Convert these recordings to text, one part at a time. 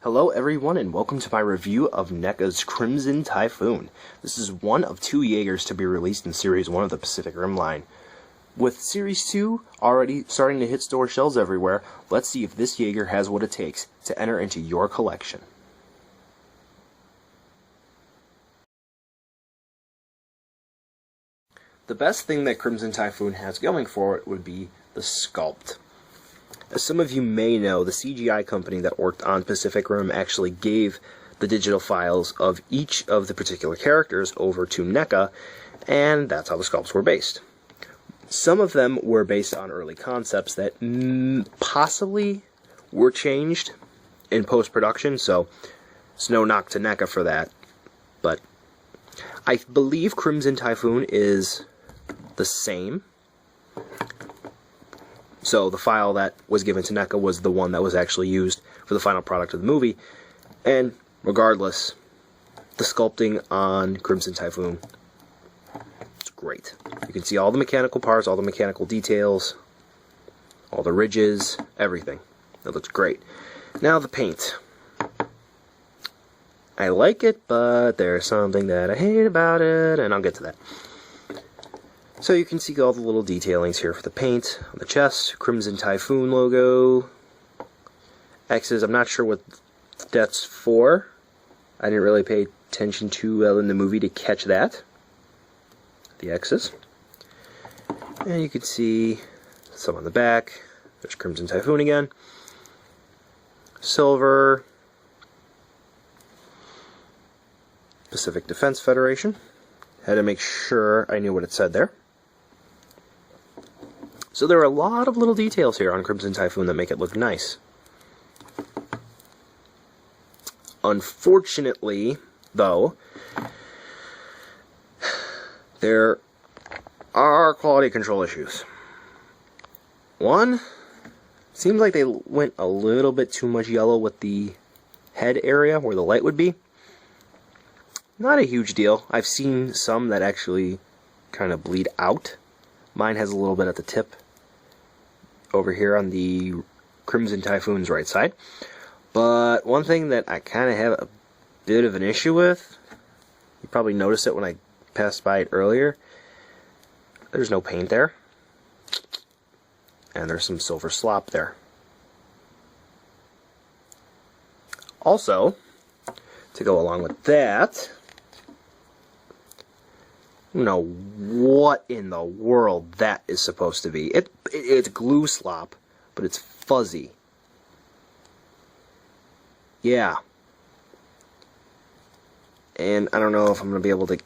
Hello everyone and welcome to my review of NECA's Crimson Typhoon. This is one of two Jaegers to be released in Series 1 of the Pacific Rim line. With Series 2 already starting to hit store shelves everywhere, let's see if this Jaeger has what it takes to enter into your collection. The best thing that Crimson Typhoon has going for it would be the Sculpt. As some of you may know, the CGI company that worked on Pacific Rim actually gave the digital files of each of the particular characters over to NECA, and that's how the sculpts were based. Some of them were based on early concepts that possibly were changed in post-production, so it's no knock to NECA for that. But I believe Crimson Typhoon is the same. So the file that was given to NECA was the one that was actually used for the final product of the movie. And regardless, the sculpting on Crimson Typhoon, it's great. You can see all the mechanical parts, all the mechanical details, all the ridges, everything. It looks great. Now the paint. I like it, but there's something that I hate about it, and I'll get to that. So you can see all the little detailings here for the paint on the chest, Crimson Typhoon logo, X's. I'm not sure what that's for. I didn't really pay attention to in the movie to catch that. The X's. And you can see some on the back. There's Crimson Typhoon again. Silver. Pacific Defense Federation. Had to make sure I knew what it said there. So there are a lot of little details here on Crimson Typhoon that make it look nice. Unfortunately, though, there are quality control issues. One, seems like they went a little bit too much yellow with the head area where the light would be. Not a huge deal. I've seen some that actually kind of bleed out. Mine has a little bit at the tip over here on the Crimson Typhoon's right side. But one thing that I kind of have a bit of an issue with, you probably noticed it when I passed by it earlier, there's no paint there. And there's some silver slop there. Also, to go along with that, I don't know what in the world that is supposed to be. It's glue slop, but it's fuzzy. Yeah. And I don't know if I'm going to be able to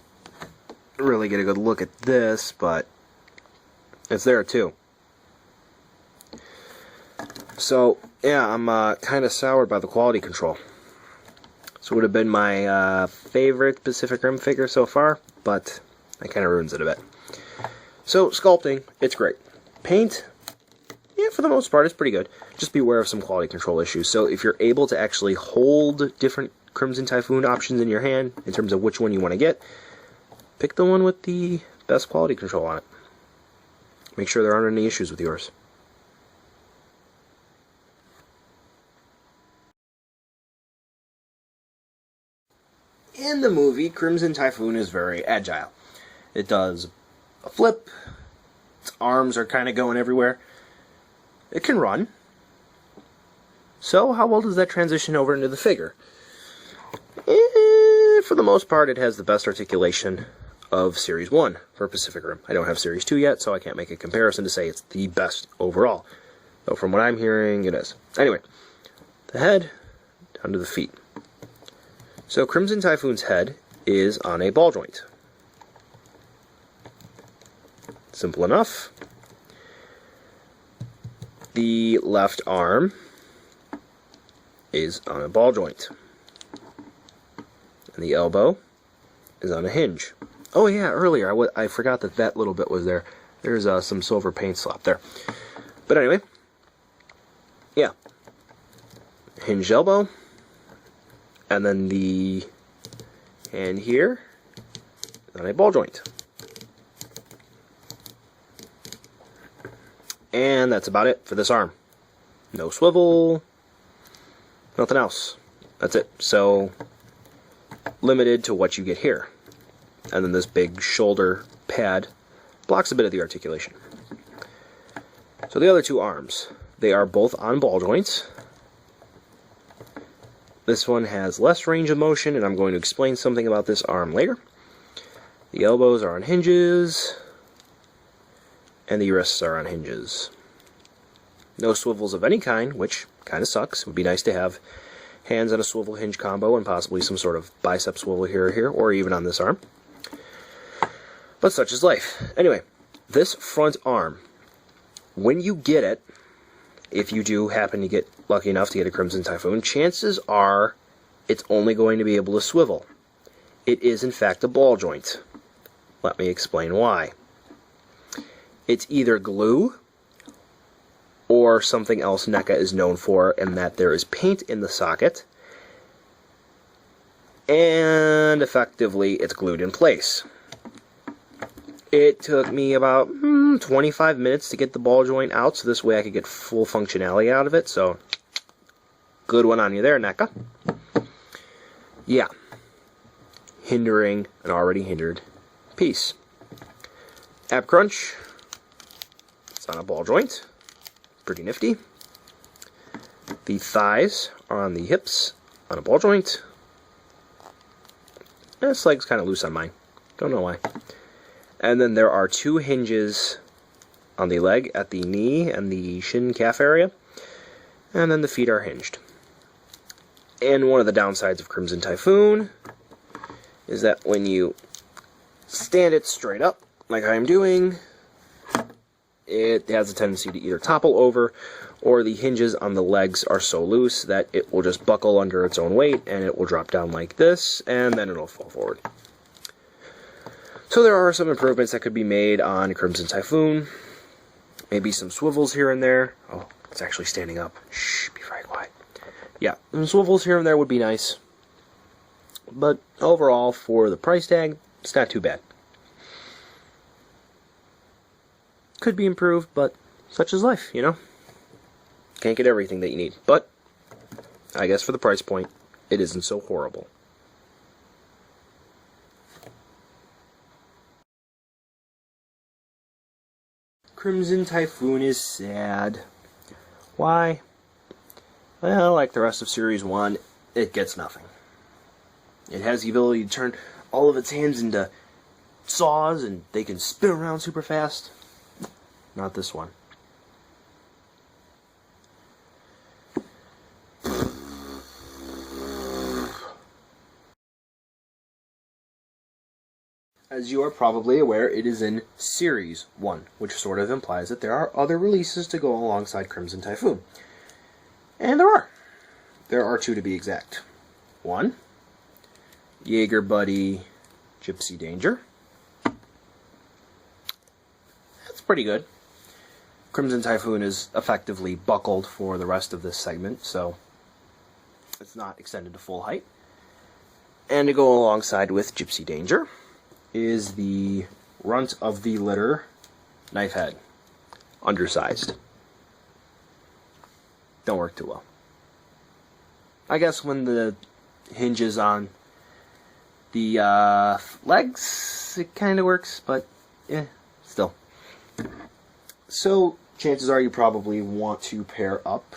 really get a good look at this, but it's there too. So, yeah, I'm kind of soured by the quality control. This would have been my favorite Pacific Rim figure so far, but that kind of ruins it a bit. So, sculpting, it's great. Paint, yeah, for the most part, it's pretty good. Just beware of some quality control issues. So, if you're able to actually hold different Crimson Typhoon options in your hand, in terms of which one you want to get, pick the one with the best quality control on it. Make sure there aren't any issues with yours. In the movie, Crimson Typhoon is very agile. It does a flip, its arms are kind of going everywhere. It can run. So how well does that transition over into the figure? For the most part, it has the best articulation of Series 1 for Pacific Rim. I don't have Series 2 yet, so I can't make a comparison to say it's the best overall. Though from what I'm hearing, it is. Anyway, the head down to the feet. So Crimson Typhoon's head is on a ball joint. Simple enough. The left arm is on a ball joint. And the elbow is on a hinge. Oh yeah, earlier I forgot that little bit was there. There's some silver paint slop there. But anyway, yeah. Hinged elbow. And then the hand here on a ball joint. And that's about it for this arm. No swivel, nothing else. That's it. So, limited to what you get here. And then this big shoulder pad blocks a bit of the articulation. So the other two arms, they are both on ball joints. This one has less range of motion, and I'm going to explain something about this arm later. The elbows are on hinges, and the wrists are on hinges. No swivels of any kind, which kind of sucks. It would be nice to have hands on a swivel hinge combo and possibly some sort of bicep swivel here or here, or even on this arm. But such is life. Anyway, this front arm, when you get it, if you do happen to get lucky enough to get a Crimson Typhoon, chances are it's only going to be able to swivel. It is in fact a ball joint. Let me explain why. It's either glue or something else NECA is known for, in that there is paint in the socket and effectively it's glued in place. It took me about 25 minutes to get the ball joint out, so this way I could get full functionality out of it. So, good one on you there, NECA. Yeah. Hindering an already hindered piece. Ab crunch. It's on a ball joint. Pretty nifty. The thighs are on the hips on a ball joint. This leg's kind of loose on mine. Don't know why. And then there are two hinges on the leg at the knee and the shin calf area. And then the feet are hinged. And one of the downsides of Crimson Typhoon is that when you stand it straight up, like I am doing, it has a tendency to either topple over, or the hinges on the legs are so loose that it will just buckle under its own weight, and it will drop down like this, and then it'll fall forward. So there are some improvements that could be made on Crimson Typhoon. Maybe some swivels here and there. Oh, it's actually standing up. Shh, be very quiet. Yeah, some swivels here and there would be nice. But overall, for the price tag, it's not too bad. Could be improved, but such is life, you know? Can't get everything that you need. But, I guess for the price point, it isn't so horrible. Crimson Typhoon is sad. Why? Well, like the rest of Series 1, it gets nothing. It has the ability to turn all of its hands into saws, and they can spin around super fast. Not this one. As you are probably aware, it is in Series 1, which sort of implies that there are other releases to go alongside Crimson Typhoon. And there are. There are two to be exact. One, Jaeger Buddy Gypsy Danger. That's pretty good. Crimson Typhoon is effectively buckled for the rest of this segment, so it's not extended to full height. And to go alongside with Gypsy Danger is the Runt of the Litter Knife Head. Undersized. Don't work too well. I guess when the hinges on the legs, it kind of works, but yeah, still. So, chances are you probably want to pair up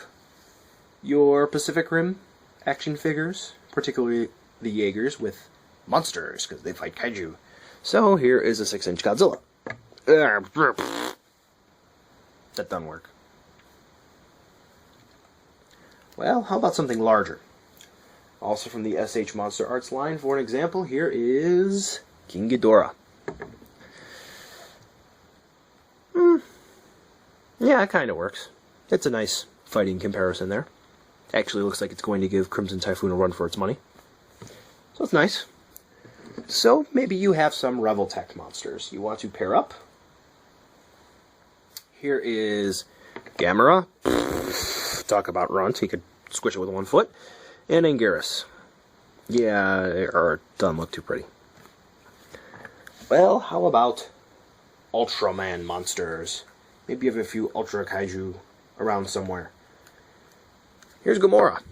your Pacific Rim action figures, particularly the Jaegers, with monsters, because they fight kaiju. So, here is a 6-inch Godzilla. That doesn't work. Well, how about something larger? Also from the SH Monster Arts line, for an example, here is King Ghidorah. Yeah, it kind of works. It's a nice fighting comparison there. Actually looks like it's going to give Crimson Typhoon a run for its money. So it's nice. So maybe you have some Reveltech monsters you want to pair up. Here is Gamera. Talk about runt. He could squish it with one foot. And Anguirus. Yeah, or doesn't look too pretty. Well, how about Ultraman monsters? Maybe you have a few Ultra Kaiju around somewhere. Here's Gamora.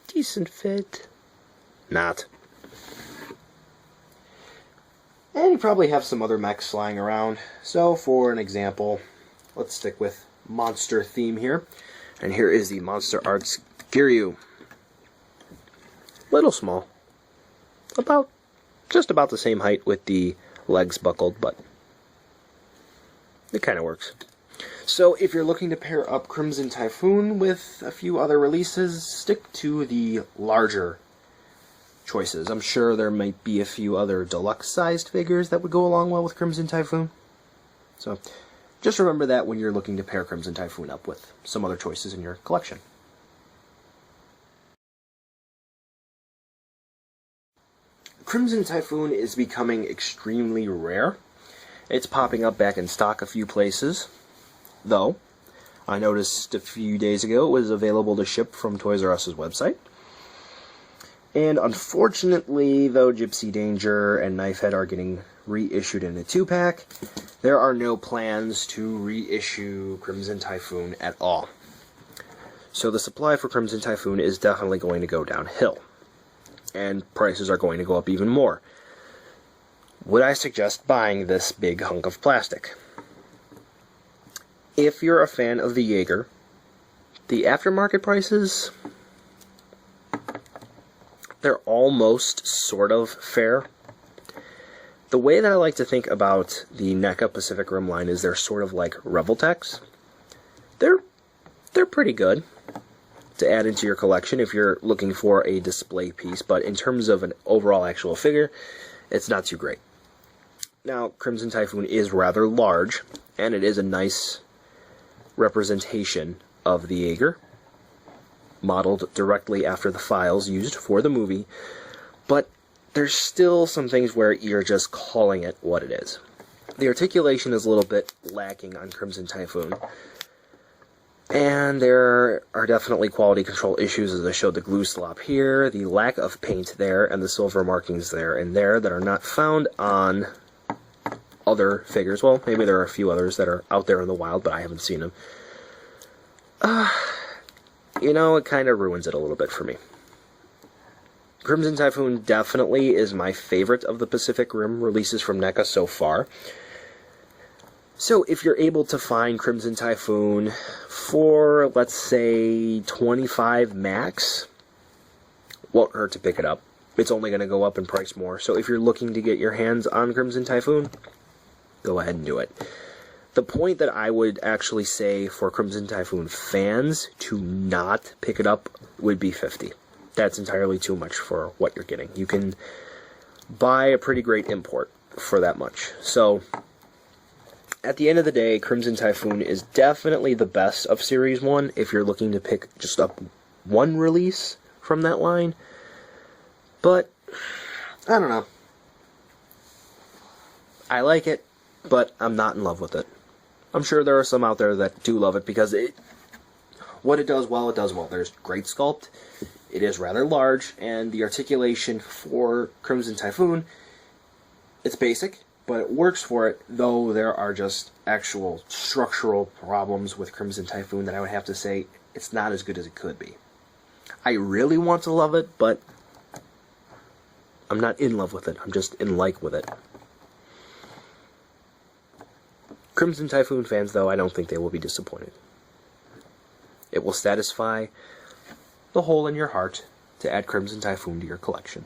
Decent fit. Not. And you probably have some other mechs flying around. So for an example, let's stick with monster theme here. And here is the Monster Arts Giryu. Little small. Just about the same height with the legs buckled, but it kind of works. So if you're looking to pair up Crimson Typhoon with a few other releases, stick to the larger choices. I'm sure there might be a few other deluxe-sized figures that would go along well with Crimson Typhoon. So just remember that when you're looking to pair Crimson Typhoon up with some other choices in your collection. Crimson Typhoon is becoming extremely rare. It's popping up back in stock a few places, though I noticed a few days ago it was available to ship from Toys R Us's website. And unfortunately, though Gypsy Danger and Knifehead are getting reissued in a 2-pack, there are no plans to reissue Crimson Typhoon at all. So the supply for Crimson Typhoon is definitely going to go downhill. And prices are going to go up even more. Would I suggest buying this big hunk of plastic? If you're a fan of the Jaeger, the aftermarket prices, they're almost sort of fair. The way that I like to think about the NECA Pacific Rim line is they're sort of like Revoltex. They're pretty good to add into your collection if you're looking for a display piece, but in terms of an overall actual figure, it's not too great. Now, Crimson Typhoon is rather large, and it is a nice representation of the Jaeger, modeled directly after the files used for the movie, but there's still some things where you're just calling it what it is. The articulation is a little bit lacking on Crimson Typhoon, and there are definitely quality control issues, as I showed the glue slop here, the lack of paint there, and the silver markings there and there that are not found on other figures. Well, maybe there are a few others that are out there in the wild, but I haven't seen them. You know, it kind of ruins it a little bit for me. Crimson Typhoon definitely is my favorite of the Pacific Rim releases from NECA so far. So if you're able to find Crimson Typhoon for, let's say, $25 max, won't hurt to pick it up. It's only going to go up in price more. So if you're looking to get your hands on Crimson Typhoon, go ahead and do it. The point that I would actually say for Crimson Typhoon fans to not pick it up would be $50. That's entirely too much for what you're getting. You can buy a pretty great import for that much. So at the end of the day, Crimson Typhoon is definitely the best of Series 1 if you're looking to pick just up one release from that line. But, I don't know. I like it, but I'm not in love with it. I'm sure there are some out there that do love it because what it does well, it does well. There's great sculpt, it is rather large, and the articulation for Crimson Typhoon, it's basic, but it works for it, though there are just actual structural problems with Crimson Typhoon that I would have to say it's not as good as it could be. I really want to love it, but I'm not in love with it. I'm just in like with it. Crimson Typhoon fans, though, I don't think they will be disappointed. It will satisfy the hole in your heart to add Crimson Typhoon to your collection.